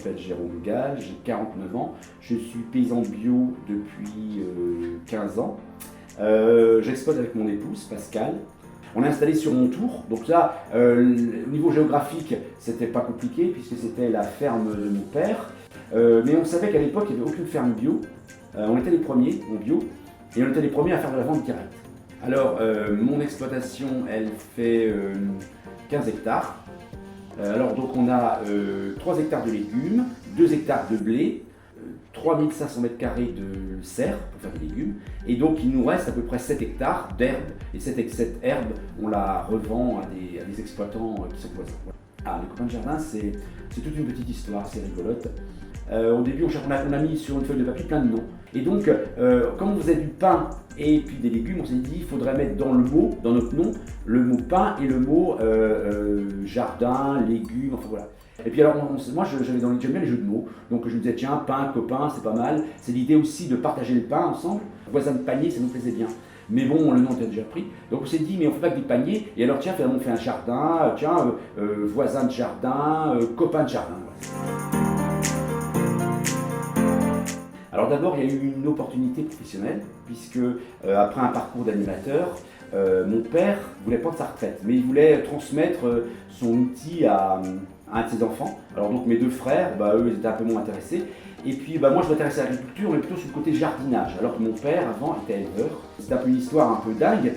m'appelle Jérôme Gall, j'ai 49 ans, je suis paysan bio depuis 15 ans. J'exploite avec mon épouse, Pascal. On est installé sur mon tour, donc là, au niveau géographique, c'était pas compliqué puisque c'était la ferme de mon père. Mais on savait qu'à l'époque, il n'y avait aucune ferme bio. On était les premiers en bio et on était les premiers à faire de la vente directe. Alors, mon exploitation, elle fait 15 hectares. Alors, donc, on a 3 hectares de légumes, 2 hectares de blé, 3500 m² de serre pour faire des légumes. Et donc, il nous reste à peu près 7 hectares d'herbe. Et cette herbe, on la revend à des exploitants qui sont voisins. Ah, les copains de jardin, c'est toute une petite histoire, c'est rigolote. Au début, on a mis sur une feuille de papier plein de noms. Et donc, comme on faisait du pain et puis des légumes, on s'est dit qu'il faudrait mettre dans le mot, dans notre nom, le mot pain et le mot jardin, légumes, enfin voilà. Et puis alors, moi j'aime bien les jeux de mots, donc je me disais tiens, pain, copain, c'est pas mal. C'est l'idée aussi de partager le pain ensemble. Voisin de panier, ça nous plaisait bien. Mais bon, le nom était déjà pris. Donc on s'est dit, mais on fait pas que des paniers. Et alors tiens, finalement on fait un jardin, tiens, voisin de jardin, copain de jardin. Voilà. Alors d'abord, il y a eu une opportunité professionnelle, puisque après un parcours d'animateur, mon père voulait prendre sa retraite, mais il voulait transmettre son outil à un de ses enfants. Alors donc mes 2 frères, eux, ils étaient un peu moins intéressés. Et puis moi, je m'intéressais à l'agriculture, mais plutôt sur le côté jardinage, alors que mon père, avant, était éleveur. C'était un peu une histoire un peu dingue.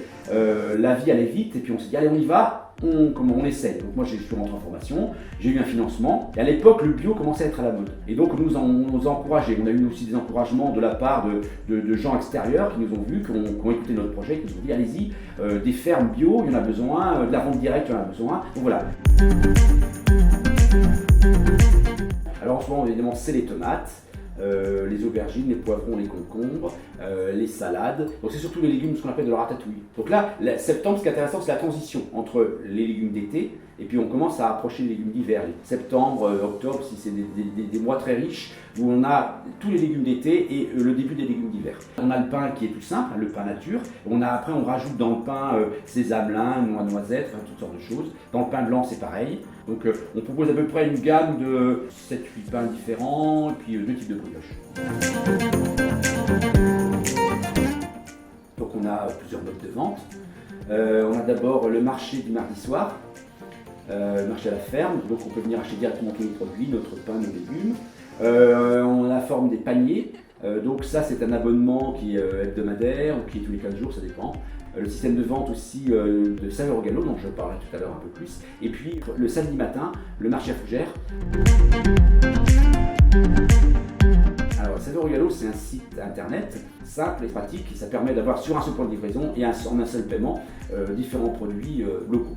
La vie allait vite, et puis on s'est dit, allez, on y va. On essaie. Donc moi je suis rentré en formation, j'ai eu un financement et à l'époque le bio commençait à être à la mode. Et donc on nous a encouragés. On a eu aussi des encouragements de la part de gens extérieurs qui nous ont vus, qui ont écouté notre projet, qui nous ont dit allez-y, des fermes bio, il y en a besoin, de la vente directe, il y en a besoin. Donc voilà. Alors en ce moment évidemment c'est les tomates. Les aubergines, les poivrons, les concombres, les salades. Donc c'est surtout les légumes, ce qu'on appelle de la ratatouille. Donc là, septembre, ce qui est intéressant, c'est la transition entre les légumes d'été et puis on commence à approcher les légumes d'hiver. Septembre, octobre, si c'est des mois très riches où on a tous les légumes d'été et le début des légumes d'hiver. On a le pain qui est tout simple, le pain nature. Après, on rajoute dans le pain sésame, lin, noix, noisette, enfin, toutes sortes de choses. Dans le pain blanc, c'est pareil. Donc on propose à peu près une gamme de 7-8 pains différents et puis 2 types de brioches. Donc on a plusieurs modes de vente. On a d'abord le marché du mardi soir, le marché à la ferme, donc on peut venir acheter directement tous les produits, notre pain, nos légumes. On a la forme des paniers, donc ça c'est un abonnement qui est hebdomadaire ou qui est tous les 15 jours, ça dépend. Le système de vente aussi de Saveurs au Galop, dont je parlerai tout à l'heure un peu plus. Et puis le samedi matin, le marché à fougères. Alors Saveurs au Galop, c'est un site internet simple et pratique. Ça permet d'avoir sur un seul point de livraison et en un seul paiement différents produits locaux.